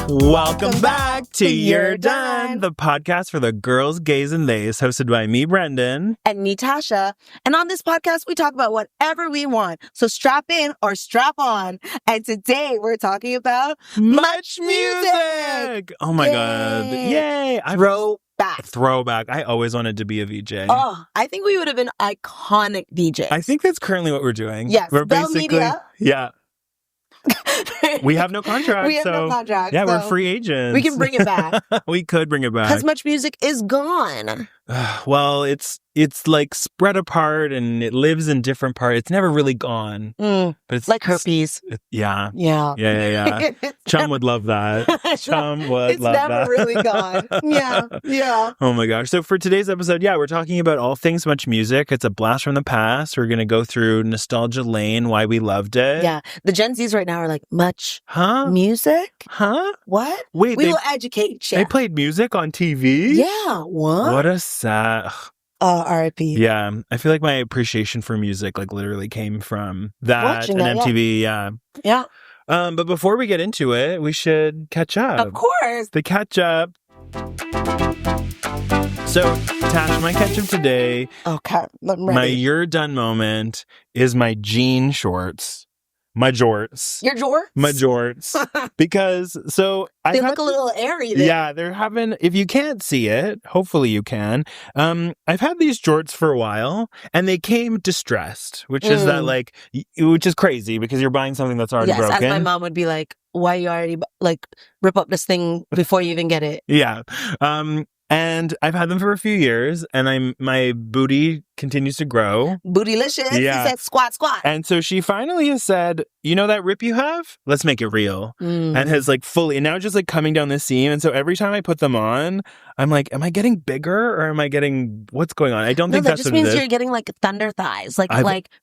Welcome back to You're Done, the podcast for the girls, gays, and theys, hosted by me, Brendan. And me, Tasha. And on this podcast, we talk about whatever we want. So strap in or strap on. And today we're talking about MuchMusic. Oh my God. Yay. Throwback. I always wanted to be a VJ. Oh, I think we would have been iconic DJs. I think that's currently what we're doing. Yes. We're Bell basically, Media. yeah. We have no contract. We have no contract. Yeah, so we're free agents. we can bring it back. We could bring it back. Because MuchMusic is gone. Well, it's like spread apart and it lives in different parts. It's never really gone. But it's like herpes. Yeah. Yeah. Chum would love that. Chum would love that. It's never really gone. Yeah. Oh my gosh. So for today's episode, we're talking about all things MuchMusic. It's a blast from the past. We're going to go through nostalgia lane, why we loved it. Yeah. The Gen Zs right now are like, much music? Huh? What? Wait, we will educate you. They played music on TV? Yeah. What a sad... R.I.P. Yeah. I feel like my appreciation for music literally came from that watching and that, MTV. Yeah. But before we get into it, we should catch up. Of course. The catch up. So, Tash, my catch up today, okay, I'm ready. My You're Done moment is my jean shorts. My jorts. Your jorts? My jorts. Because, they look a little airy there. Yeah, they're having, if you can't see it, hopefully you can. I've had these jorts for a while, and they came distressed, which is which is crazy because you're buying something that's already broken. As my mom would be like, why you already, rip up this thing before you even get it? Yeah. And I've had them for a few years, and my booty continues to grow. Bootylicious. Yeah. He said squat. And so she finally has said, you know that rip you have? Let's make it real. And has fully, and now just coming down the seam. And so every time I put them on, I'm like, am I getting bigger or am I getting, what's going on? I don't think that's what it is. That just means you're getting thunder thighs,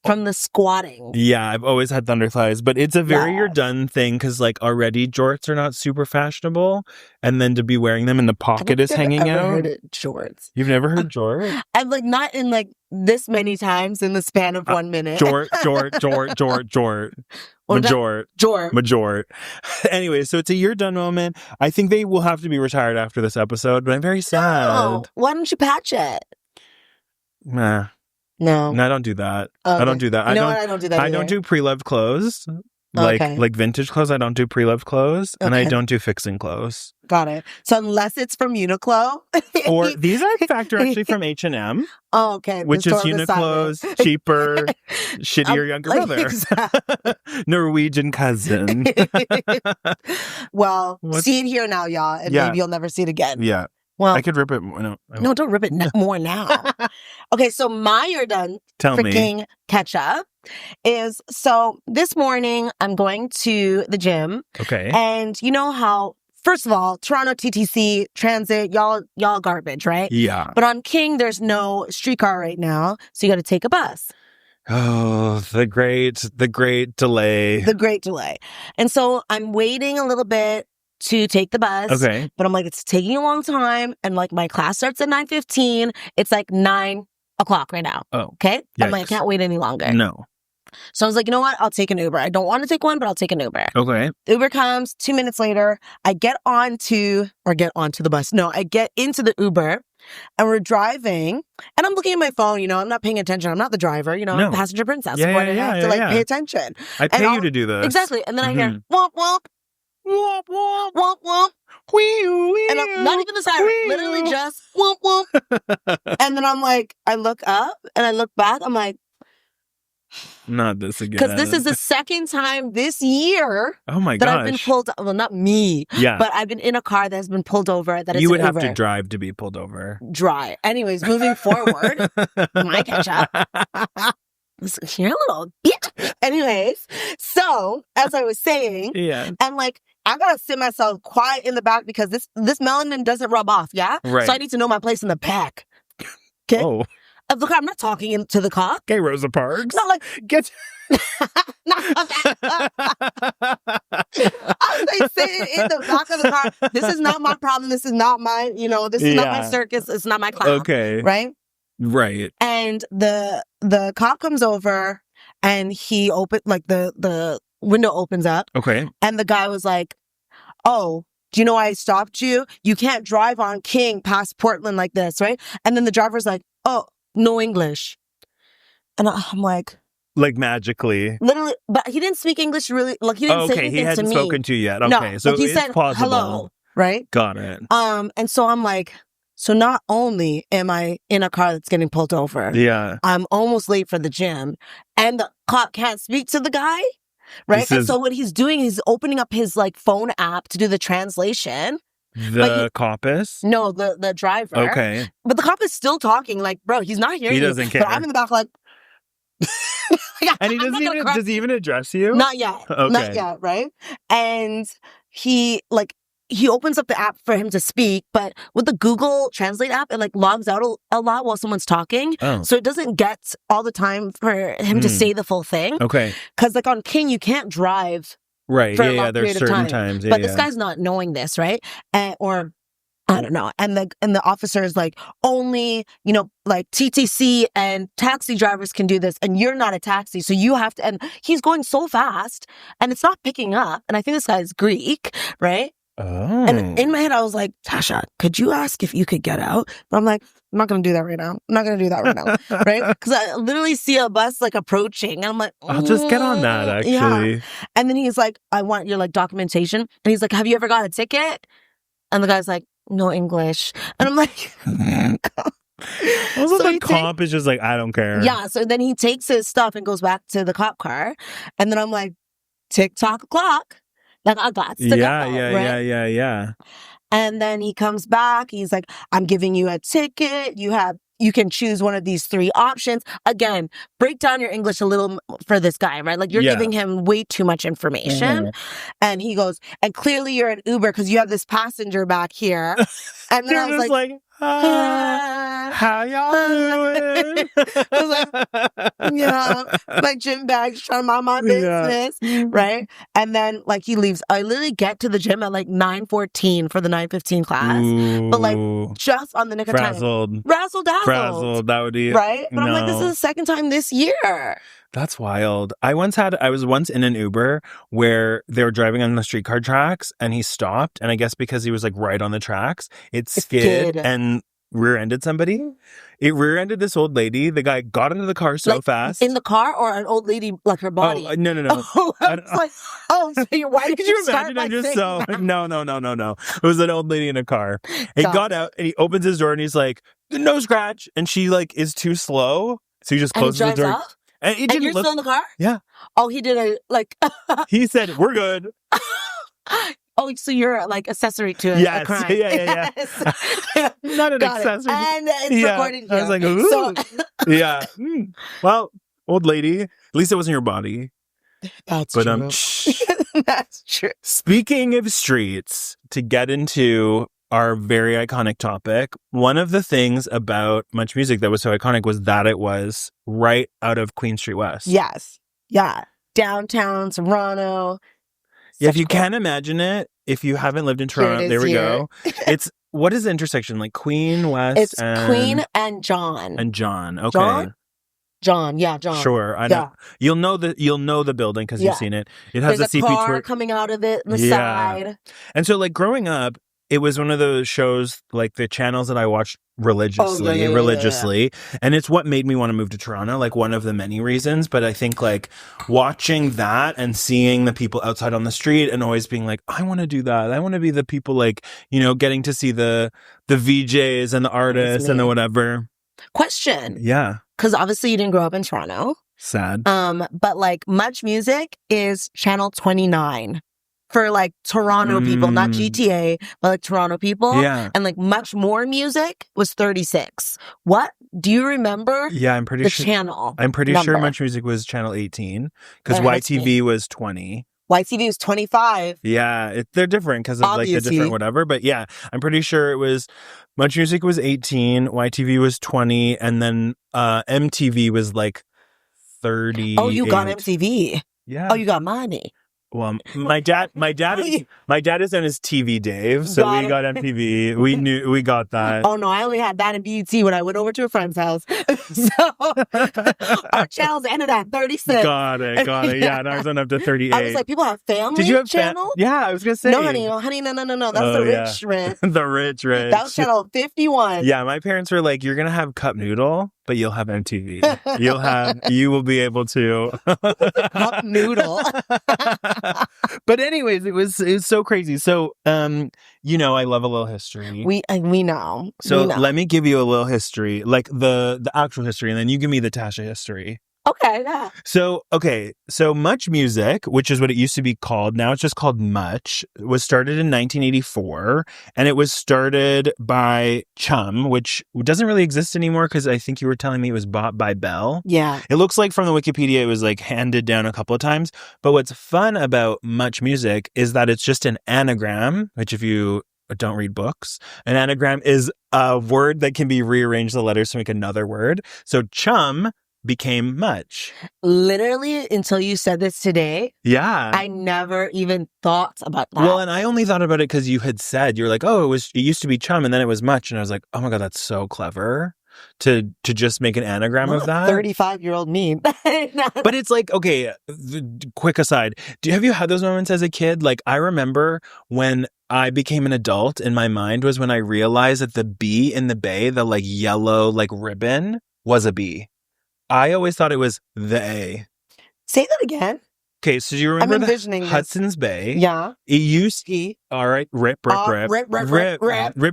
from the squatting. Yeah, I've always had thunder thighs, but it's a very You're Done thing because already jorts are not super fashionable. And then to be wearing them and the pocket is hanging out. I've never heard of jorts. You've never heard jorts? I'm not in this many times in the span of 1 minute. Jort. Majort. Anyway, so it's a You're Done moment. I think they will have to be retired after this episode, but I'm very sad. No. Why don't you patch it? Nah. No, I don't do that. Okay. I don't do that. I don't do that either. I don't do pre-loved clothes. Like vintage clothes, I don't do pre-loved clothes, and I don't do fixing clothes. Got it. So unless it's from Uniqlo, or these are in fact actually from H&M. Oh, okay. Which is Uniqlo's cheaper, shittier younger brother, exactly. Norwegian cousin. Well, see it here now, y'all, and maybe you'll never see it again. Yeah. Well, I could rip it more. No, don't rip it more now. Okay, so my You're Done freaking catch up is, so this morning I'm going to the gym. Okay. And you know how, first of all, Toronto TTC transit, y'all garbage, right? Yeah. But on King, there's no streetcar right now, so you got to take a bus. Oh, the great delay. The great delay. And so I'm waiting a little bit to take the bus. Okay. But I'm it's taking a long time. And my class starts at 9:15. It's 9 o'clock right now. Oh. Okay? Yikes. I'm I can't wait any longer. No. So I was you know what? I'll take an Uber. I don't want to take one, but I'll take an Uber. Okay. Uber comes 2 minutes later. I get onto the bus. No, I get into the Uber and we're driving and I'm looking at my phone, I'm not paying attention. I'm not the driver, I'm a passenger princess. Yeah, I have to pay attention. I pay you to do this. Exactly. And then I hear womp womp. Womp, womp, womp, womp. And I'm not even the siren, literally just womp, womp. And then I'm I look up and I look back. I'm not this again. Because this is the second time this year that I've been pulled, well, not me, yeah, but I've been in a car that has been pulled over. That you would have to drive to be pulled over. Anyways, moving forward, my catch up. You're a little bitch. Anyways, so as I was saying, I'm I gotta sit myself quiet in the back because this melanin doesn't rub off, yeah? Right. So I need to know my place in the back. Okay? Oh. Look, I'm not talking to the cop. Okay, Rosa Parks. Not get. I was sitting in the back of the car. This is not my problem. This is not my, this is not my circus. It's not my clown. Okay. Right? Right. And the cop comes over and he the window opens up. Okay. And the guy was oh, do you know why I stopped you? You can't drive on King past Portland like this, right? And then the driver's like, oh, no English. And I'm like magically. Literally, but he didn't speak English really. Like, he didn't say anything to me. He hadn't spoken to you yet. Okay, no, so he it's said plausible. Hello, right? Got it. And so I'm like, so not only am I in a car that's getting pulled over, I'm almost late for the gym, and the cop can't speak to the guy, right? And so what he's doing, he's opening up his like phone app to do the translation. The cop is? No, the driver. Okay. But the cop is still talking, like, bro, he's not hearing you. He doesn't care. But I'm in the back like... and he does he even address you? Not yet. Okay. Not yet, right? And he opens up the app for him to speak, but with the Google Translate app, it like logs out a lot while someone's talking. Oh. So it doesn't get all the time for him to say the full thing. Okay. Because like on King, you can't drive. Right. For a long there's certain times. But this guy's not knowing this, right? Or I don't know. And the officer is like, only, like TTC and taxi drivers can do this, and you're not a taxi, so you have to. And he's going so fast, and it's not picking up. And I think this guy's Greek, right? Oh. And in my head, I was like, Tasha, could you ask if you could get out? But I'm like, I'm not going to do that right now. I'm not going to do that right now. Right? Because I literally see a bus like approaching. And I'm like, I'll just get on that, actually. Yeah. And then he's like, I want your like documentation. And he's like, have you ever got a ticket? And the guy's like, no English. And I'm like, also, so the cop is just like, I don't care. Yeah. So then he takes his stuff and goes back to the cop car. And then I'm like, tick-tock clock. Like, I got to go, right? Yeah. And then he comes back. He's like, I'm giving you a ticket. You can choose one of these 3 options. Again, break down your English a little for this guy, right? Like, you're giving him way too much information. And he goes, and clearly you're an Uber because you have this passenger back here. And then I was like how y'all doing? I was like, my gym bag's trying to mind my business, right? And then like he leaves. I literally get to the gym at like 9:14 for the 9:15 class, but like just on the nick of time. Razzle dazzled. That would be right. But I'm like, this is the second time this year. That's wild. I was once in an Uber where they were driving on the streetcar tracks and he stopped. And I guess because he was like right on the tracks, it skid and rear-ended somebody. It rear-ended this old lady. The guy got into the car so fast. In the car or an old lady, like her body? Oh, no. Oh, I was like, so why could you imagine? I'm just so... No. It was an old lady in a car. He got out and he opens his door and he's like, no scratch. And she like is too slow. So he just closes the door. Up? And you're still in the car? Yeah. Oh, he did a, like... He said, we're good. Oh, so you're like accessory to a crime. Yeah. Not an accessory. And it's recorded here. I was like, ooh. Yeah. Well, old lady, at least it wasn't your body. That's true. That's true. Speaking of streets, to get into our very iconic topic, one of the things about MuchMusic that was so iconic was that it was right out of Queen Street West. Yes. Yeah. Downtown Toronto. Yeah, if you can't imagine it, if you haven't lived in Toronto, there we go. What is the intersection? Like Queen, West, it's Queen and John. And John, okay. John. Sure, I know. You'll know the building because you've seen it. It has There's a car coming out of it on the side. And so, like growing up, it was one of those shows, like the channels that I watched religiously. And it's what made me want to move to Toronto, like one of the many reasons. But I think like watching that and seeing the people outside on the street and always being like, I want to do that. I want to be the people like, getting to see the VJs and the artists and the whatever. Question. Yeah. Because obviously you didn't grow up in Toronto. Sad. But like MuchMusic is channel 29. For like Toronto people, not GTA, but like Toronto people. Yeah. And like Much More Music was 36. What? Do you remember? Yeah, I'm pretty sure. The channel. I'm pretty sure MuchMusic was channel 18 because YTV was 20. YTV was 25. Yeah, they're different because of like the different whatever. But yeah, I'm pretty sure it was MuchMusic was 18, YTV was 20, and then MTV was like 30. Oh, you got MTV. Yeah. Oh, you got money. Well, my dad is on his TV Dave, so we got MTV. We got that. Oh no, I only had that in BET when I went over to a friend's house. So our channels ended at 36. Got it. Yeah, and ours went up to 38. I was like, people have family. Did you have channel? Yeah, I was gonna say. No, honey, no. That's the rich rich. The rich. That was channel 51. Yeah, my parents were like, "You're gonna have Cup Noodle, but you'll have MTV. You will be able to Cup Noodle." But anyways, it was so crazy. So, I love a little history. We know. So let me give you a little history, like the actual history, and then you give me the Tasha history. Okay, yeah. So MuchMusic, which is what it used to be called, now it's just called Much, was started in 1984, and it was started by Chum, which doesn't really exist anymore because I think you were telling me it was bought by Bell. Yeah. It looks like from the Wikipedia it was like handed down a couple of times, but what's fun about MuchMusic is that it's just an anagram, which if you don't read books, an anagram is a word that can be rearranged the letters to make another word. So Chum became Much. Literally, until you said this today. Yeah. I never even thought about that. Well, and I only thought about it because you had said, you're like, oh, it used to be Chum and then it was Much. And I was like, oh my God, that's so clever to just make an anagram of that. 35-year-old me. But it's like, okay, quick aside. Have you had those moments as a kid? Like, I remember when I became an adult in my mind was when I realized that the B in the bay, the like yellow like ribbon, was a B. I always thought it was the A. Say that again. Okay, so do you remember the Hudson's Bay? Yeah. It used to, all right, rip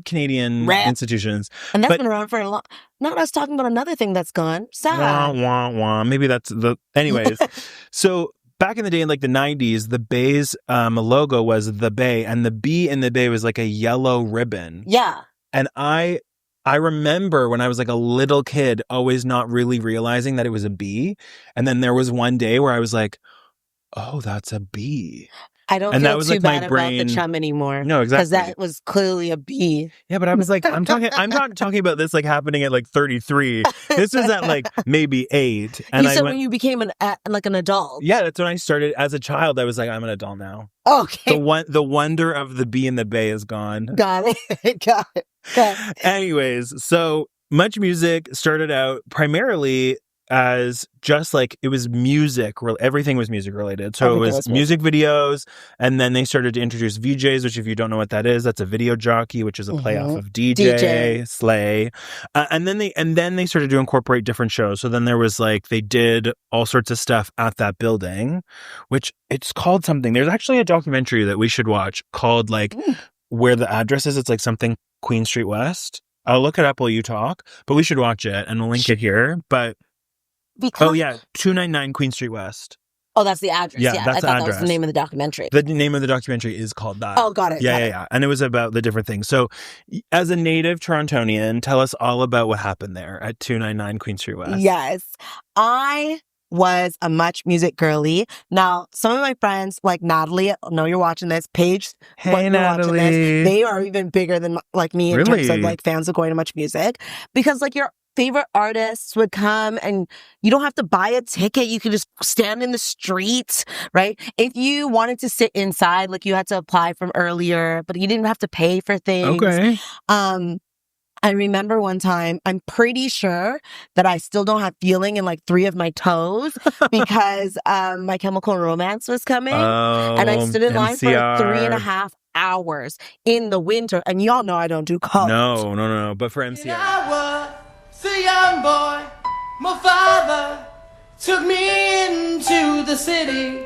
Canadian institutions. And that's been around for a long. Not us talking about another thing that's gone. Sad. Wah, wah, wah. Maybe that's the. Anyways, so back in the day, in like the 90s, the Bay's logo was the Bay, and the B in the Bay was like a yellow ribbon. Yeah. And I remember when I was like a little kid, always not really realizing that it was a B. And then there was one day where I was like, oh, that's a B. I don't feel too bad about the Chum anymore. No, exactly. Because that was clearly a B. Yeah, but I was like, I'm not talking about this like happening at like 33. This was at like maybe 8. And you said when you became an adult. Yeah, that's when I started. As a child, I was like, I'm an adult now. Okay. The wonder of the B in the Bay is gone. Got it. Okay. Anyways, so MuchMusic started out primarily as just like it was music. Everything was music related. So it was music videos, and then they started to introduce VJs, which if you don't know what that is, that's a video jockey, which is a play off of DJ. Slay. And then they started to incorporate different shows. So then there was like they did all sorts of stuff at that building, which it's called something. There's actually a documentary that we should watch called like where the address is. It's like something Queen Street West. I'll look it up while you talk, but we should watch it and we'll link it here. But 299 Queen Street West. Oh, that's the address. Yeah, that's I thought that was the name of the documentary. The name of the documentary is called that. Oh, got it. Yeah. And it was about the different things. So as a native Torontonian, tell us all about what happened there at 299 Queen Street West. Yes. I was a MuchMusic girly. Now, some of my friends, like Natalie, I know you're watching this, Paige, hey Natalie, they are even bigger than like me in terms of like fans of going to MuchMusic, because like your favorite artists would come and you don't have to buy a ticket. You could just stand in the streets, right? If you wanted to sit inside, like you had to apply from earlier, but you didn't have to pay for things. Okay. I remember one time, I'm pretty sure that I still don't have feeling in like 3 of my toes because My Chemical Romance was coming. And I stood in line for 3.5 hours in the winter. And y'all know I don't do college. No. But for MCR. I was a young boy. My father took me into the city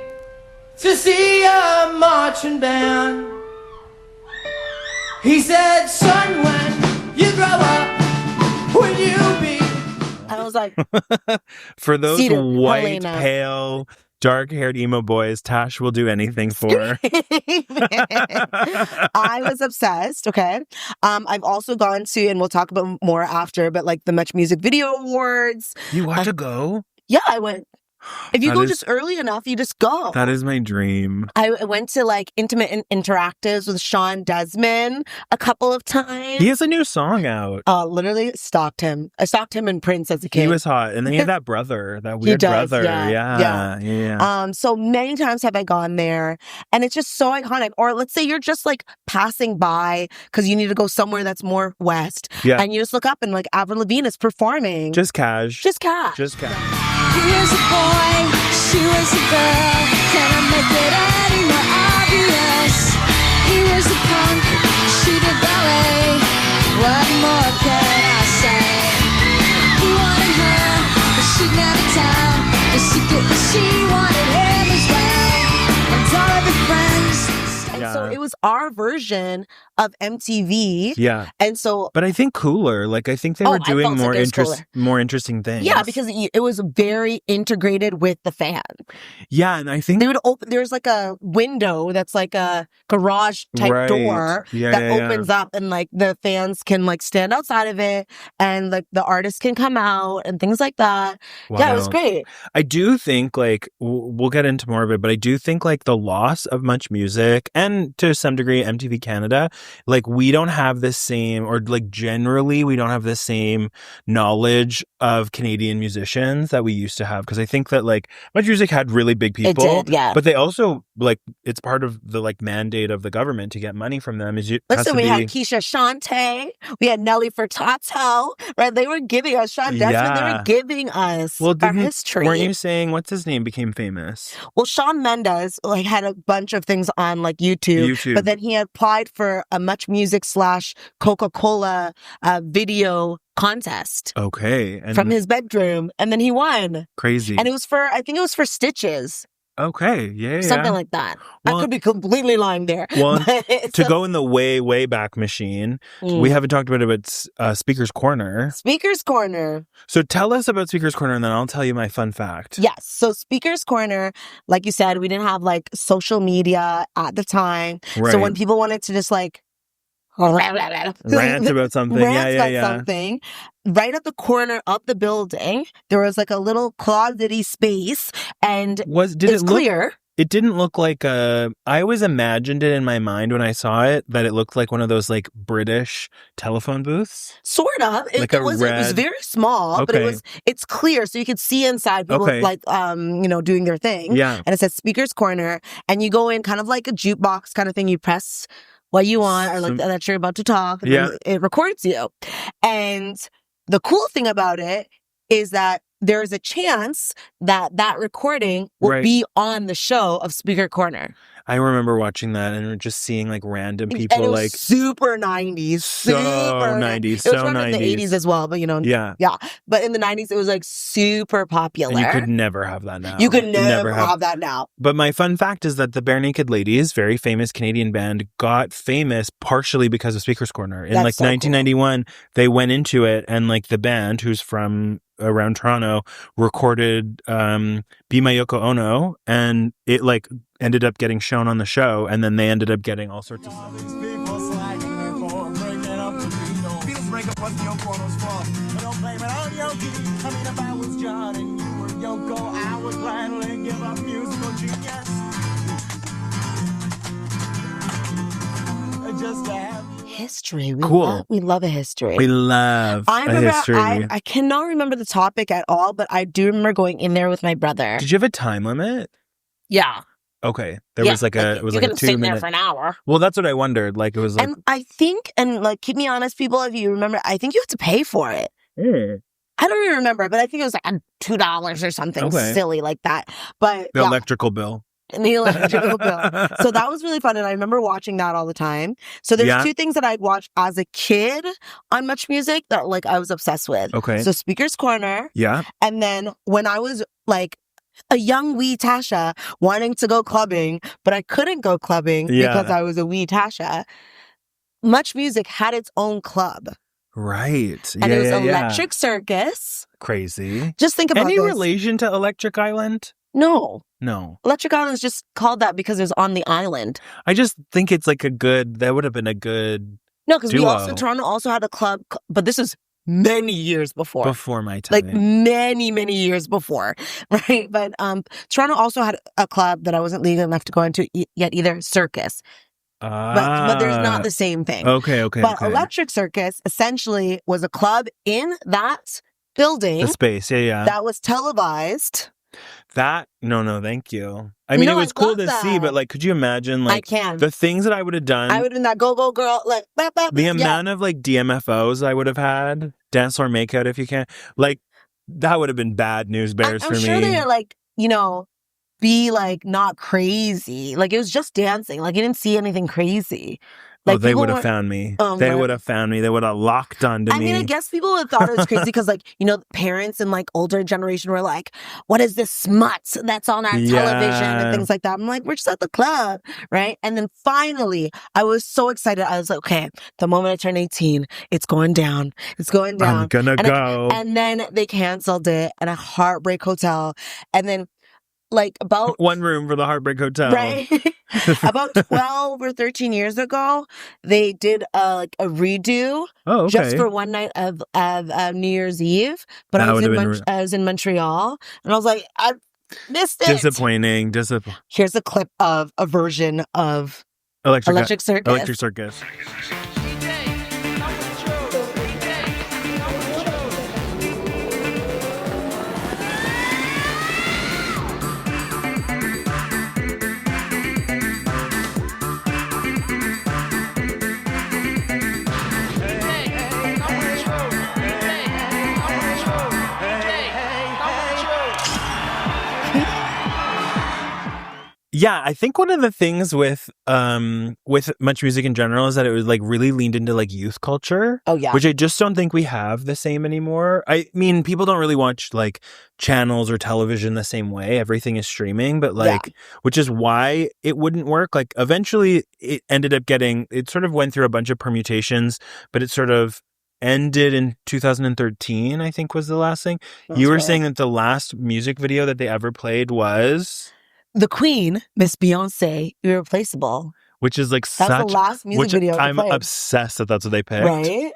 to see a marching band. He said, son, when you grow up, will you be? I was like, for those white, pale, dark-haired emo boys, Tash will do anything for. I was obsessed. Okay. I've also gone to, and we'll talk about more after, but like the MuchMusic Video Awards. You want to go? Yeah, I went. If you go just early enough, you just go. That is my dream. I went to like intimate interactives with Sean Desmond a couple of times. He has a new song out. Literally stalked him. I stalked him in Prince as a kid. He was hot. And then he had that brother, that weird brother. Yeah. So many times have I gone there, and it's just so iconic. Or let's say you're just like passing by because you need to go somewhere that's more west. Yeah. And you just look up and like Avril Lavigne is performing. Just cash. Just cash. Just cash. He was a boy, she was a girl. Can I make it any more obvious? He was a punk, she did ballet. What more can I say? He wanted her, but she'd never tell. The secret was she wanted him as well. And all of her friends. And so it was our version of MTV. Yeah. And so... But I think cooler. Like, I think they were doing more interesting things. Yeah, because it was very integrated with the fan. Yeah, and I think... They would open... There's like a window that's like a garage type door that opens up, and like the fans can like stand outside of it, and like the artists can come out and things like that. Wow. Yeah, it was great. I do think like... We'll get into more of it, but I do think like the loss of MuchMusic, and to some degree MTV Canada, like we don't have the same, or like generally we don't have the same knowledge of Canadian musicians that we used to have, because I think that like MuchMusic had really big people. It did, yeah. But they also like, it's part of the like mandate of the government to get money from them. Listen, we had Keisha Shante, we had Nelly Furtado, right? They were giving us Sean Desmond. They were giving us our history. Weren't you saying what's his name became famous? Well, Shawn Mendes like had a bunch of things on like YouTube, but then he applied for a MuchMusic / Coca-Cola video contest. Okay. And from his bedroom, and then he won. Crazy. And it was for, I think it was for Stitches. Okay, yeah. Something like that. Well, I could be completely lying there. Well, to go in the way back machine, we haven't talked about Speaker's Corner. Speaker's Corner. So tell us about Speaker's Corner, and then I'll tell you my fun fact. Yes. So Speaker's Corner, like you said, we didn't have like social media at the time. Right. So when people wanted to just like rant about something. Something. Right at the corner of the building, there was like a little closety space, and it's clear. It didn't look like I always imagined it in my mind when I saw it that it looked like one of those like British telephone booths. Sort of. It was very small, but it's clear, so you could see inside people like doing their thing. Yeah. And it says Speaker's Corner, and you go in kind of like a jukebox kind of thing. You press what you want, or like that you're about to talk, and then it records you. And the cool thing about it is that there's a chance that recording will be on the show of Speaker Corner. I remember watching that and just seeing like random people, and it was like super 90s. So 90s. It was from in the 80s as well, but Yeah. But in the 90s, it was like super popular. And you could never have that now. You could never have that now. But my fun fact is that the Bare Naked Ladies, very famous Canadian band, got famous partially because of Speaker's Corner. In 1991, they went into it, and like the band, who's from around Toronto, recorded Be My Yoko Ono, and it like ended up getting shown on the show, and then they ended up getting all sorts of stuff. History. Cool. We love a history. We love a history. I cannot remember the topic at all, but I do remember going in there with my brother. Did you have a time limit? Yeah. Okay. There was like a, it was like a 2 minute. Sit there for an hour. Well, that's what I wondered. Like it was like. And I think, and like, keep me honest, people, if you remember, I think you had to pay for it. I don't even remember, but I think it was like $2 or something silly like that. But the electrical bill. The electrical bill. So that was really fun, and I remember watching that all the time. So there's two things that I'd watched as a kid on MuchMusic that like I was obsessed with. Okay. So Speaker's Corner. Yeah. And then when I was like a young wee Tasha wanting to go clubbing, but I couldn't go clubbing because I was a wee Tasha, MuchMusic had its own club. Right. And it was Electric Circus. Crazy. Just think about Any relation to Electric Island? No. Electric Island is just called that because it was on the island. I just think it's like that would have been a good No, because Toronto also had a club, but this is many years before. Before my time. Like many, many years before, right? But Toronto also had a club that I wasn't legal enough to go into yet either, Circus. But there's not the same thing. Okay. But Electric Circus essentially was a club in that building. The space, yeah. That was televised. That, no, thank you. I mean, it was cool to see, but like, could you imagine like the things that I would have done? I would have been that go girl, like the amount of like DMFOs I would have had, dance or makeout if you can, like that would have been bad news bears for me. I'm sure they're like, be like not crazy. Like it was just dancing. Like you didn't see anything crazy. Like, they would have found me. They would have found me. They would have locked onto me. I mean, I guess people would have thought it was crazy because, like, parents and, like, older generation were like, what is this smut that's on our television and things like that. I'm like, we're just at the club, right? And then finally, I was so excited. I was like, okay, the moment I turn 18, it's going down. It's going down. I'm gonna go. And then they canceled it at a Heartbreak Hotel. And then like about one room for the Heartbreak Hotel, right? About 12 or 13 years ago, they did like a redo, just for one night of New Year's Eve. But I was in Montreal, and I was like, I missed it. Disappointing. Here's a clip of a version of Electric Circus. Electric Circus. Yeah, I think one of the things with MuchMusic in general is that it was like really leaned into like youth culture. Oh yeah, which I just don't think we have the same anymore. I mean, people don't really watch like channels or television the same way. Everything is streaming, but like, which is why it wouldn't work. Like, eventually, it ended up it sort of went through a bunch of permutations, but it sort of ended in 2013. I think was the last thing. You were saying that the last music video that they ever played was the Queen, Miss Beyonce, Irreplaceable. Which is like that's the last music video. I'm obsessed that that's what they picked. Right?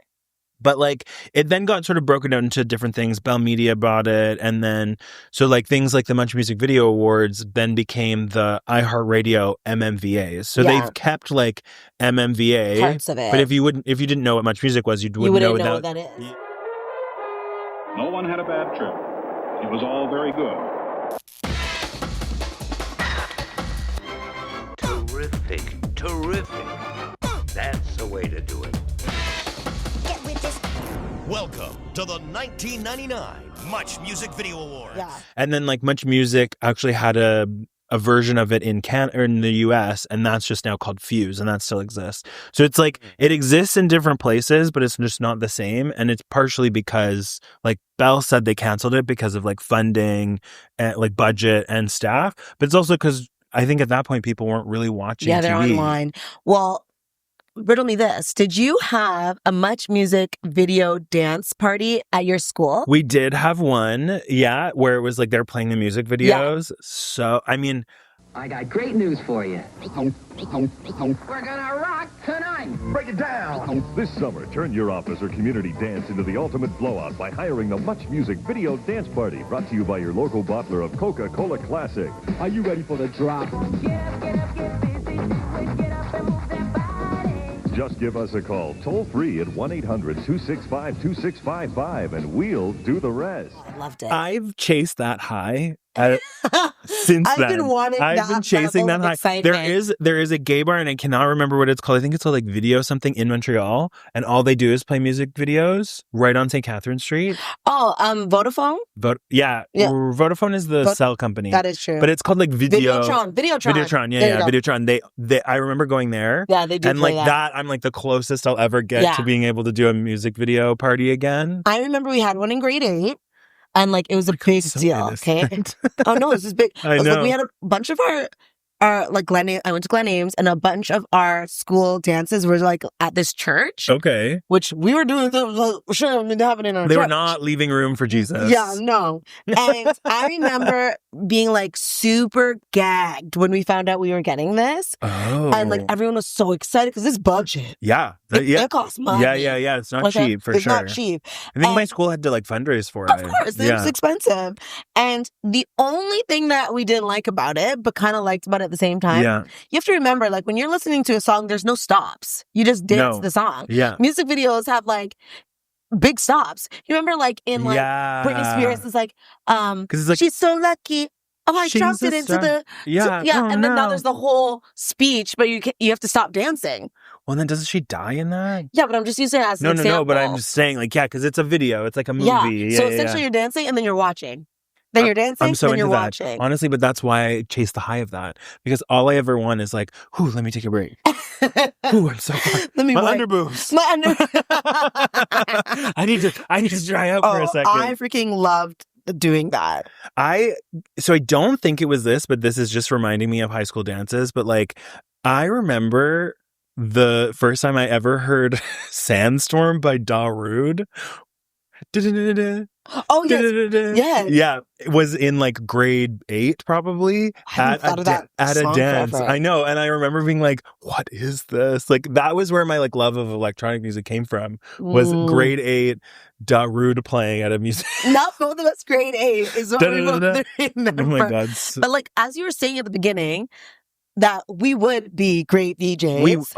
But like it then got sort of broken down into different things. Bell Media bought it, and then so like things like the MuchMusic Video Awards then became the iHeartRadio MMVAs. So they've kept like MMVA parts of it. But if you didn't know what MuchMusic was, you wouldn't know what that is. No one had a bad trip. It was all very good. Terrific. That's the way to do it. Get with this. Welcome to the 1999 MuchMusic Video Awards. Yeah. And then like MuchMusic actually had a version of it in the US, and that's just now called Fuse, and that still exists. So it's like it exists in different places, but it's just not the same. And it's partially because like Bell said they canceled it because of like funding and like budget and staff, but it's also because I think at that point people weren't really watching they're TV. online. Well, riddle me this. Did you have a MuchMusic video dance party at your school? We did have one, where it was like they're playing the music videos. So, I mean, I got great news for you. We're gonna rock tonight. Break it down. This summer, turn your office or community dance into the ultimate blowout by hiring the MuchMusic Video Dance Party, brought to you by your local bottler of Coca-Cola Classic. Are you ready for the drop? Get up, get busy. Get up and move that body. Just give us a call, toll-free at 1-800-265-2655, and we'll do the rest. I loved it. I've chased that high since I've then. I've been chasing that high. Excitement. There is a gay bar, and I cannot remember what it's called. I think it's called like Video something in Montreal, and all they do is play music videos right on St. Catherine Street. Oh, Vodafone? Vodafone is the cell company. That is true. But it's called like Videotron. Videotron. They I remember going there. Yeah, they do. And like that, I'm like the closest I'll ever get to being able to do a music video party again. I remember we had one in grade 8. And like it was a big deal, okay? Oh no, this is big. I know. Like, we had a bunch of our like Glen. I went to Glen Ames, and a bunch of our school dances were like at this church. Okay, which we were doing things like shouldn't have been happening in our church. They were not leaving room for Jesus. Yeah, no. And I remember being like super gagged when we found out we were getting this. Oh. And like everyone was so excited because it's budget. Yeah. It costs money. Yeah. It's not cheap for sure. It's not cheap. I think my school had to like fundraise for it. Of course, it was expensive. And the only thing that we didn't like about it, but kind of liked about it at the same time, you have to remember, like when you're listening to a song, there's no stops. You just dance the song. Yeah. Music videos have like big stops. You remember like in like Britney Spears is like, it's like, she's so lucky. Oh, I dropped it into the... Yeah. And then now there's the whole speech, but you have to stop dancing. Well, then doesn't she die in that? Yeah, but I'm just using it as an example. No, but I'm just saying, like, because it's a video. It's like a movie. Yeah. So essentially you're dancing and then you're watching. Then you're dancing, I'm so then you're into watching. That. Honestly, but that's why I chase the high of that. Because all I ever want is like, whew, let me take a break. Ooh, I'm so hot. Let me my underboobs. I need to dry out for a second. I freaking loved doing that. So I don't think it was this, but this is just reminding me of high school dances. But like, I remember the first time I ever heard Sandstorm by Darude. Oh, yes. Yeah. It was in like grade 8, probably. At a dance. Forever. I know. And I remember being like, what is this? Like, that was where my like love of electronic music came from. Was grade 8, Darude playing at a music. Not both of us grade 8 is what we both remember. Oh my God. But like, as you were saying at the beginning, that we would be great VJs.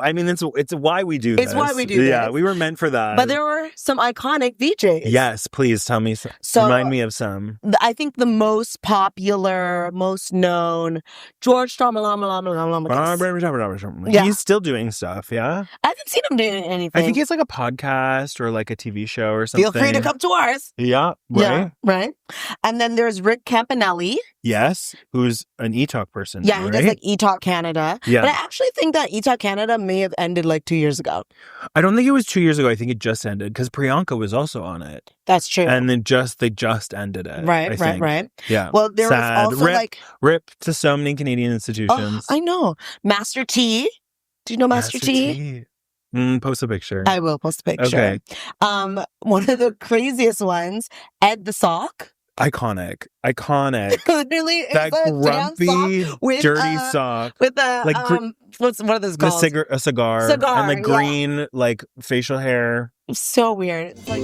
It's why we do this. It's why we do this. Yeah, we were meant for that. But there were some iconic VJs. Yes, please tell me. Remind me of some. I think the most popular, most known, George Strommelama. Yeah. He's still doing stuff, yeah? I haven't seen him doing anything. I think he has like a podcast or like a TV show or something. Feel free to come to ours. Yeah, right? Yeah, right. And then there's Rick Campanelli. Yes, who's an eTalk person. Yeah, right? he does like eTalk Canada. Yeah. But I actually think that eTalk Canada may have ended like 2 years ago. I don't think it was 2 years ago. I think it just ended because Priyanka was also on it. That's true. And then they just ended it. Right. Yeah. Well, there was also rip to so many Canadian institutions. I know. Master T. Do you know Master T? Post a picture. I will post a picture. Okay. One of the craziest ones, Ed the Sock. Iconic. Literally, that grumpy, dirty sock with a like what are those called? A cigar, and like green like facial hair. So weird. It's like.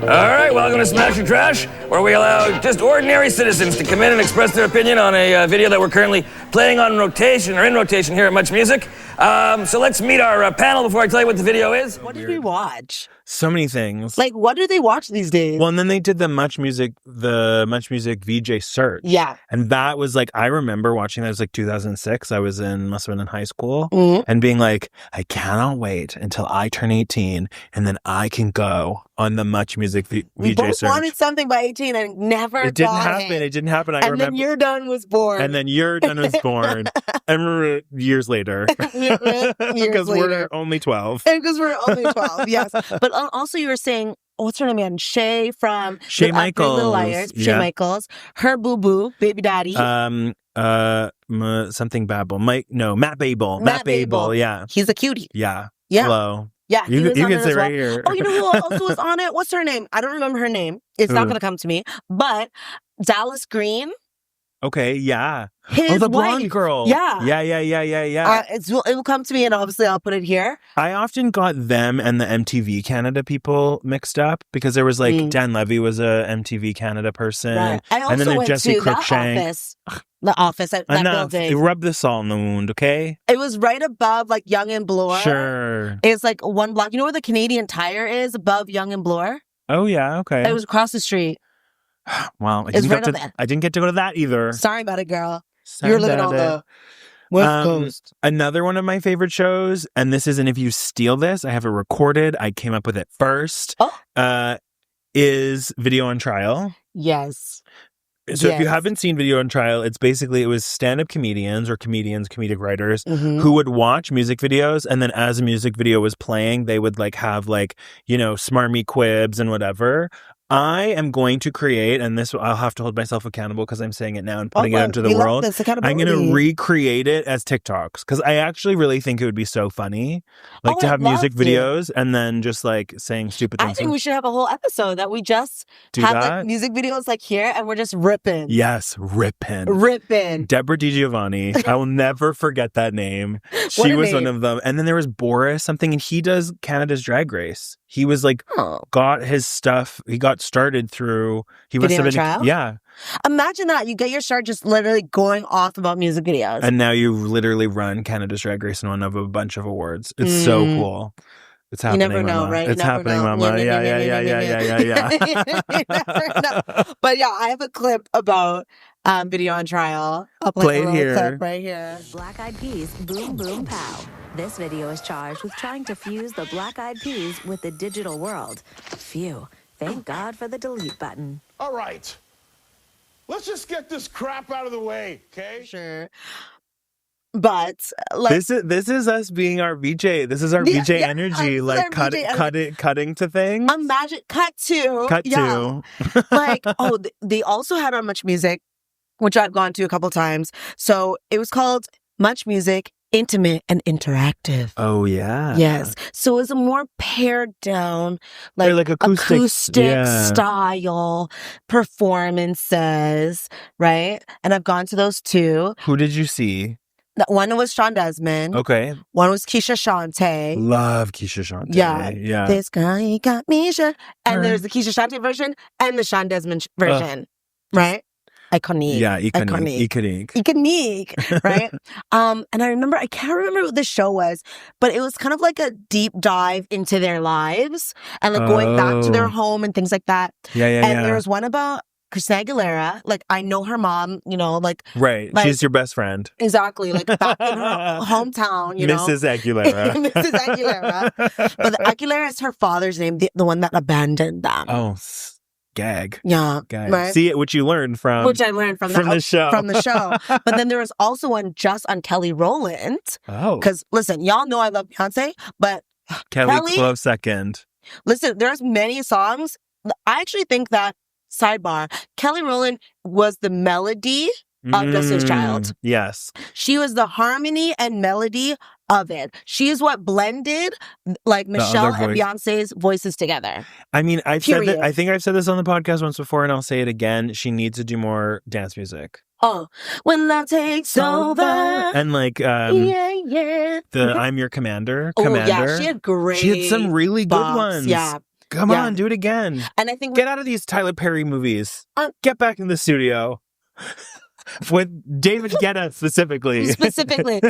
All right, welcome to Smash or Trash, where we allow just ordinary citizens to come in and express their opinion on a video that we're currently playing in rotation here at MuchMusic. So let's meet our panel before I tell you what the video is. What did we watch? So many things. Like, what do they watch these days? Well, and then they did the MuchMusic VJ search. Yeah. And that was like, I remember watching that. It was like 2006. I must have been in high school and being like, I cannot wait until I turn 18 and then I can go on the MuchMusic VJ we both search. wanted something by 18 and never It didn't happen. It didn't happen. I remember. And then URDONE was born. And then URDONE was born. I remember years later. Because we're only 12. Because we're only 12, yes. But also you were saying, what's her name again? Shay from Shay Michaels. Little Liars. Shay Michaels. Her boo-boo, baby daddy. Something Babel. Matt Babel. Matt Babel, yeah. He's a cutie. Yeah. Yeah. Hello. Yeah, you can say right here. Oh, you know who also was on it? What's her name? I don't remember her name. It's not going to come to me. But Dallas Green. Okay, yeah. His the wife. blonde girl. Yeah. Yeah. It will come to me, and obviously I'll put it here. I often got them and the MTV Canada people mixed up because there was like Dan Levy was a MTV Canada person. Right. I also and then went Jesse to Cruikshank. The office at that building. Rub the salt in the wound, okay? It was right above like Yonge and Bloor. Sure. It's like one block. You know where the Canadian Tire is above Yonge and Bloor? Oh yeah, okay. It was across the street. Well, I didn't get to go to that either. Sorry about it, girl. You're living on the West Coast. Another one of my favorite shows, and this isn't if you steal this, I have it recorded. I came up with it first. Is Video on Trial. Yes. So if you haven't seen Video on Trial, it was stand-up comedians or comedic writers who would watch music videos, and then as a music video was playing, they would like have like, smarmy quibs and whatever. I am going to create, and this I'll have to hold myself accountable because I'm saying it now and putting it into the world. I'm going to recreate it as TikToks because I actually really think it would be so funny, like to have music videos and then just like saying stupid things. I think we should have a whole episode that we just have like music videos like here and we're just ripping. Yes, ripping. Deborah DiGiovanni. I will never forget that name. She was one of them. And then there was Boris something, and he does Canada's Drag Race. He was like, got his stuff. He got started through. He was trial? Yeah. Imagine that. You get your start just literally going off about music videos. And now you literally run Canada's Drag Race and won a bunch of awards. It's so cool. It's happening. You never know, Mama. right? It's happening, Mama. Yeah. You never know. But yeah, I have a clip about Video on Trial. I'll play a little clip right here. Black Eyed Peas, Boom Boom Pow. This video is charged with trying to fuse the Black Eyed Peas with the digital world. Phew. Thank God for the delete button. All right. Let's just get this crap out of the way, okay? Sure. But like, this is us being our VJ. This is our VJ energy, like cutting to things. Imagine cut to. Like, they also had on MuchMusic, which I've gone to a couple times. So it was called MuchMusic Intimate and Interactive. Oh yeah. Yes. So it's a more pared down, like acoustic style performances, right? And I've gone to those too. Who did you see? One was Sean Desmond. Okay. One was Keisha Shante. Love Keisha Shante. Yeah. This guy got me. And there's the Keisha Shante version and the Sean Desmond version. Right? Iconic. Yeah, iconic. Right? And I remember, I can't remember what the show was, but it was kind of like a deep dive into their lives and like going back to their home and things like that. And there was one about Christina Aguilera. Like, I know her mom, you know, like... Right. Like, she's your best friend. Exactly. Like, back in her hometown, you know. Mrs. Aguilera. Mrs. Aguilera. But Aguilera is her father's name, the one that abandoned them. Oh, gag. Yeah. Gag. Right? See, which you learned from... Which I learned from the show. From the show. But then there was also one just on Kelly Rowland. Oh. Because, listen, y'all know I love Beyonce, but Kelly close second. Listen, there's many songs. I actually think that, sidebar, Kelly Rowland was the melody of Destiny's Child. Yes. She was the harmony and melody of it. She is what blended like Michelle and Beyonce's voices together. I mean, I think I've said this on the podcast once before, and I'll say it again. She needs to do more dance music. Oh, when love takes over. And like, the I'm Your Commander. Yeah, she had some really good ones. Yeah. Come on, do it again. And I think get out of these Tyler Perry movies. Get back in the studio. With David Guetta specifically.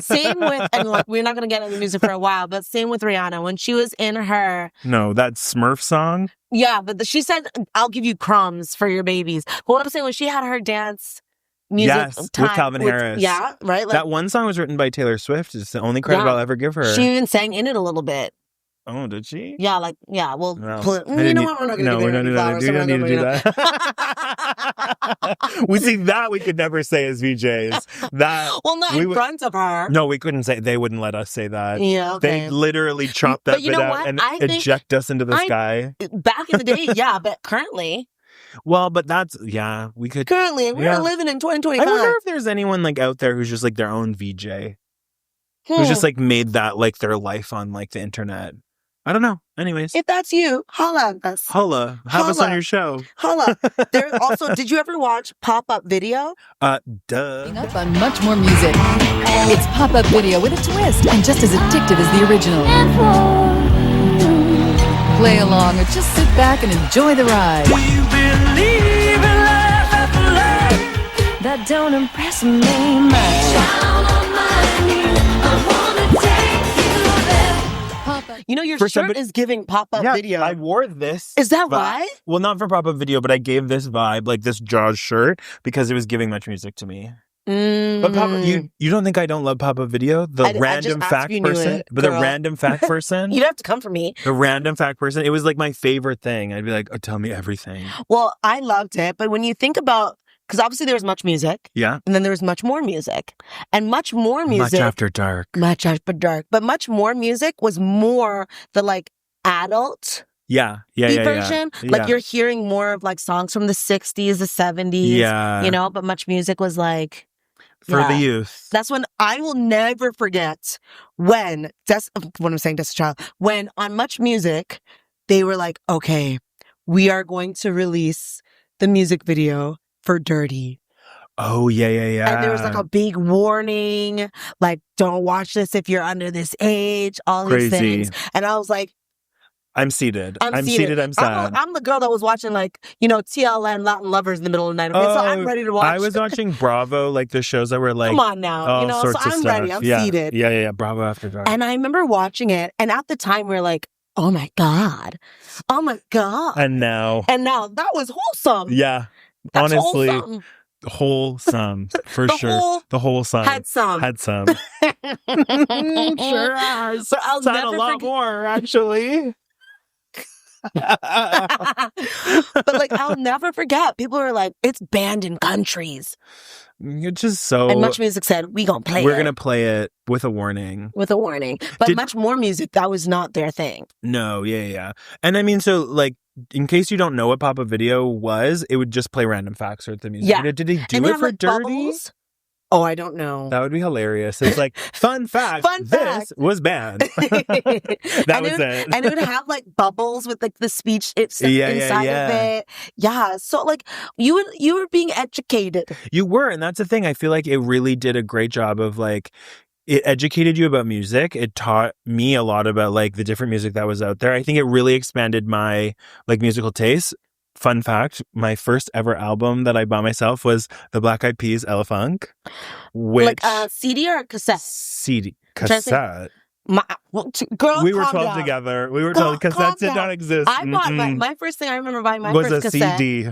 Same with, and like, we're not going to get into music for a while, but same with Rihanna. When she was in her... No, that Smurf song? Yeah, but she said, I'll give you crumbs for your babies. But what I'm saying was she had her dance... music with Calvin Harris. Yeah, right? Like, that one song was written by Taylor Swift. It's the only credit I'll ever give her. She even sang in it a little bit. Oh, did she? Yeah, like, yeah, well, you know what? We're not going to give her any flowers. We don't need to do that. We see that we could never say as VJs. Well, not in front of her. No, we couldn't say, they wouldn't let us say that. Yeah, okay. They literally chop that bit out and eject us into the sky. Back in the day, yeah, but currently... Well, but that's, we could... Currently, we're living in 2025. I wonder if there's anyone like out there who's just like their own VJ. Who's just like made that like their life on like the internet. I don't know. Anyways. If that's you, holla at us. Have us on your show. Holla. There also, did you ever watch Pop-Up Video? Duh. Up on much more music. It's Pop-Up Video with a twist and just as addictive as the original. Play along or just sit back and enjoy the ride. Do you believe in life after life? That don't impress me much. Down on my knees, I wanna take you there. You know, your shirt is giving Pop-Up Video. I wore this. Is that why? Well, not for Pop-Up Video, but I gave this vibe, like this Jaws shirt, because it was giving MuchMusic to me. But you don't think I don't love Pop-Up Video? The random fact person? But the random fact person? You'd have to come for me. The random fact person? It was like my favorite thing. I'd be like, oh, tell me everything. Well, I loved it. But when you think about, because obviously there was MuchMusic. Yeah. And then there was Much More Music. And Much More Music. Much After Dark. Much After Dark. But Much More Music was more the like adult version. Like you're hearing more of like songs from the 60s, the 70s, you know, but MuchMusic was like for the youth. That's when I will never forget when I'm saying Destiny's Child, when on MuchMusic, they were like, okay, we are going to release the music video for Dirty. Oh, yeah. And there was like a big warning, like, don't watch this if you're under this age, all these things. And I was like, I'm seated. I'm seated. I'm sad. I'm the girl that was watching, like, you know, TLN Latin Lovers in the middle of the night. Okay, so I'm ready to watch. I was watching Bravo, like the shows that were like, come on now, you know, so I'm ready. I'm seated. Yeah. Bravo After Dark. And I remember watching it, and at the time we were like, oh my God. And now that was wholesome. Yeah, that's honestly. Wholesome for sure. The whole song had some. Sure has. But I'll had never a lot more actually. But like I'll never forget. People were like, "It's banned in countries." It's just so. And MuchMusic said, "We're gonna play it with a warning." But Much More Music, that was not their thing. No, yeah. And I mean, so like, in case you don't know what pop-up video was, it would just play random facts or the music. Yeah. Did they do it for like, Dirty? Bubbles? Oh, I don't know. That would be hilarious. It's like, fun fact, this was banned. That was it. And it would have like bubbles with like the speech inside of it. Yeah. So like you were being educated. You were. And that's the thing. I feel like it really did a great job of like, it educated you about music. It taught me a lot about like the different music that was out there. I think it really expanded my like musical taste. Fun fact, my first ever album that I bought myself was the Black Eyed Peas Elephunk. Like a CD or a cassette? CD. Cassette. Girl, we were 12 together. We were 12. Cassettes did not exist. I bought my first thing I remember buying my was first a cassette. CD.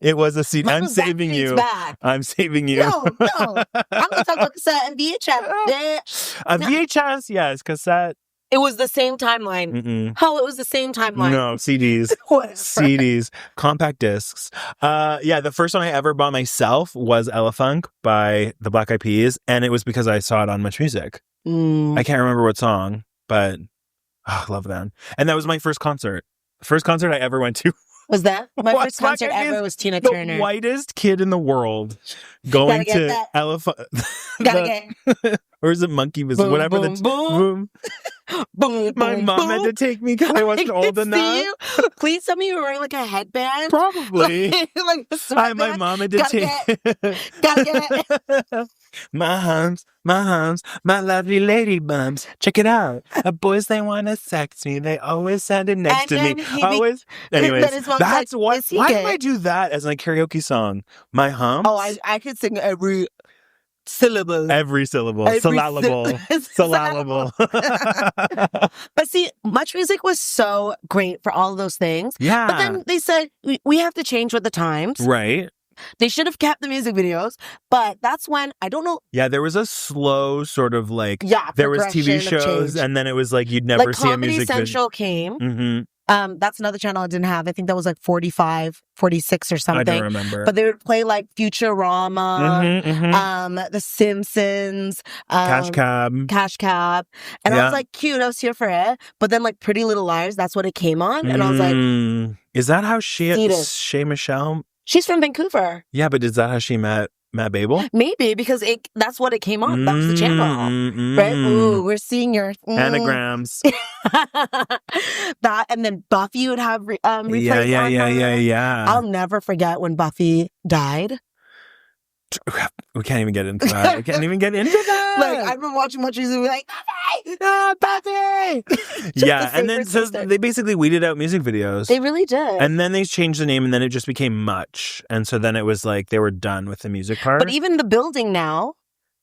It was a CD. I'm saving you. I'm saving you. No. I'm going to talk about cassette and VHS. A VHS, yes. Cassette. It was the same timeline. It was the same timeline. No, CDs. CDs. Compact discs. The first one I ever bought myself was Elephunk by the Black Eyed Peas, and it was because I saw it on MuchMusic. I can't remember what song, but I love them. And that was my first concert. First concert I ever went to. Was that? My first concert ever was Tina Turner. The whitest kid in the world going to Elephant. Or is it Monkey Business? Whatever. Boom. My mom had to take me because I wasn't old enough. Please tell me you were wearing like a headband. Probably. Like my mom had to take. Gotta get it. My humps, my lovely lady bumps. Check it out. Boys, they want to sex me. They always sounded next to me. Always. Anyways, that's why did I do that as a karaoke song? My humps. Oh, I could sing every syllable. Every syllable. Syllable. Syllable. But see, MuchMusic was so great for all of those things. Yeah. But then they said, we have to change with the times. Right. They should have kept the music videos, but that's when, I don't know. Yeah, there was a slow sort of like, there was TV shows, and then it was like you'd never see a music video. Comedy Central came. That's another channel I didn't have. I think that was like 45, 46 or something. I don't remember. But they would play like Futurama, The Simpsons, Cash Cab. And I was like, cute, I was here for it. But then like Pretty Little Liars, that's what it came on. And I was like, is that how Shay Michelle? She's from Vancouver. Yeah, but is that how she met Matt Babel? Maybe, because that's what it came on. That was the channel. Right? Ooh, we're seeing your... Anagrams. That, and then Buffy would have replays Yeah. I'll never forget when Buffy died. We can't even get into that. Like, I've been watching MuchMusic, like, Buffy! Yeah, and then so they basically weeded out music videos. They really did. And then they changed the name, and then it just became Much. And so then it was like they were done with the music part. But even the building now,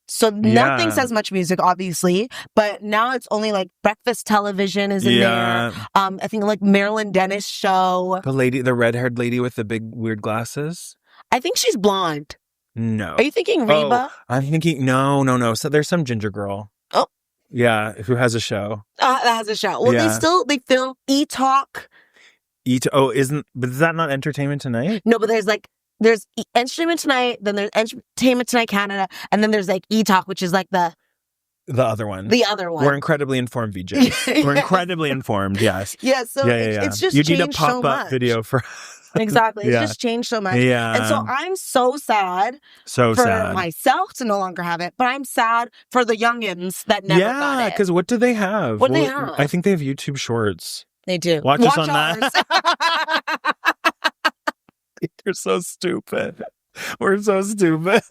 so nothing says MuchMusic, obviously, but now it's only like breakfast television is in there. I think like Marilyn Dennis show. The red-haired lady with the big weird glasses. I think she's blonde. No. Are you thinking Reba? I'm thinking, no. So there's some ginger girl. Oh. Yeah, who has a show. That has a show. Well, they film E-Talk. But is that not Entertainment Tonight? No, but there's Entertainment Tonight, then there's Entertainment Tonight Canada, and then there's like E-Talk, which is like the The other one. The other one. We're incredibly informed VJs. We're incredibly informed, yes. Yeah, so it's just you changed need a pop-up so much. video for Exactly. It's just changed so much. Yeah. And so I'm so sad for myself to no longer have it, but I'm sad for the youngins that never got it. Yeah, because what do they have? What do they have? I think they have YouTube Shorts. They do. Watch us on that. You're so stupid. We're so stupid.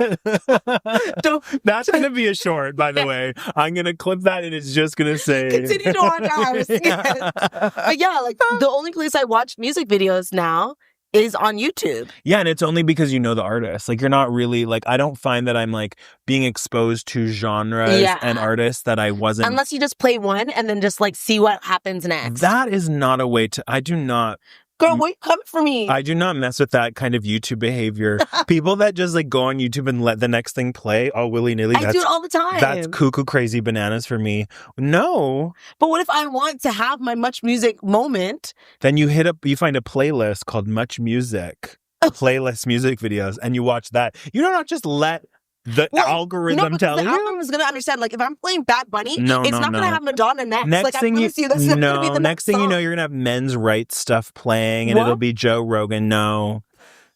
That's going to be a short, by the way. I'm going to clip that and it's just going to say... Continue to watch ours. But yeah, like the only place I watch music videos now is on YouTube. Yeah, and it's only because you know the artist. Like, you're not really, like, I don't find that I'm, like, being exposed to genres and artists that I wasn't... Unless you just play one and then just, like, see what happens next. That is not a way to... I do not... Girl, why you coming for me? I do not mess with that kind of YouTube behavior. People that just like go on YouTube and let the next thing play all willy-nilly. I do it all the time. That's cuckoo crazy bananas for me. No. But what if I want to have my MuchMusic moment? Then you find a playlist called MuchMusic. Playlist music videos. And you watch that. You do not just let the algorithm tell you. The algorithm is going to understand. Like, if I'm playing Bad Bunny, it's not going to have Madonna next. Next like, thing I promise you, that's not going to be the next thing song. you know, you're going to have men's rights stuff playing, and it'll be Joe Rogan. No.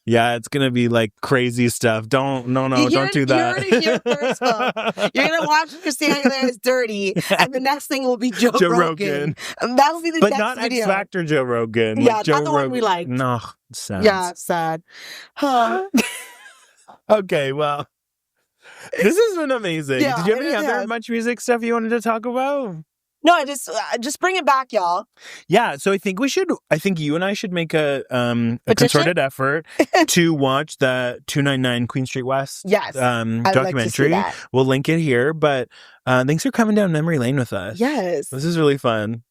Yeah, it's going to be like crazy stuff. Don't do that. You're here first, you're going to watch Christina Aguilera's Dirty, and the next thing will be Joe Rogan. And that'll be the next video. But not X Factor Joe Rogan. Yeah, like Joe not the one we like. No, sad. Yeah, sad. Okay, well. This has been amazing. Yeah, did you have any other MuchMusic stuff you wanted to talk about? No, I just bring it back, y'all. Yeah, so I think you and I should make a concerted effort to watch the 299 Queen Street West documentary. Like to see that. We'll link it here, but thanks for coming down memory lane with us. Yes. This is really fun.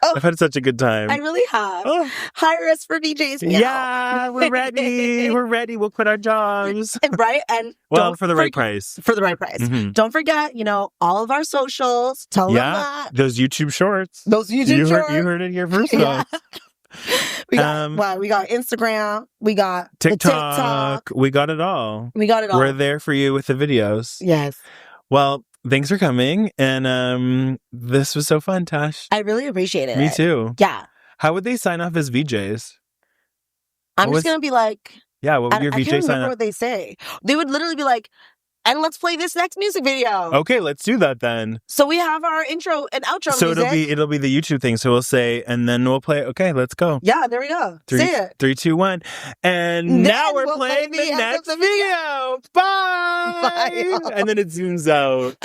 Oh, I've had such a good time. I really have. Hire us for VJs. Yeah, we're ready. We're ready. We'll quit our jobs. Right? And for the right price. For the right price. Mm-hmm. Don't forget, all of our socials. Tell them that. Those YouTube shorts. Shorts. You heard it here first. We got Instagram. We got TikTok. We got it all. We're there for you with the videos. Yes. Well, thanks for coming, and this was so fun, Tash. I really appreciated it. Me too. Yeah. How would they sign off as VJs? I'm just gonna be like, what would your VJ sign off? I can't remember what they say. They would literally be like, and let's play this next music video. Okay, let's do that then. So we have our intro and outro so music. it'll be the YouTube thing. So we'll say, and then we'll play. Okay, let's go. Yeah, there we go. Say it. 3, 2, 1. And now we're playing the next video. Bye. Bye. And then it zooms out.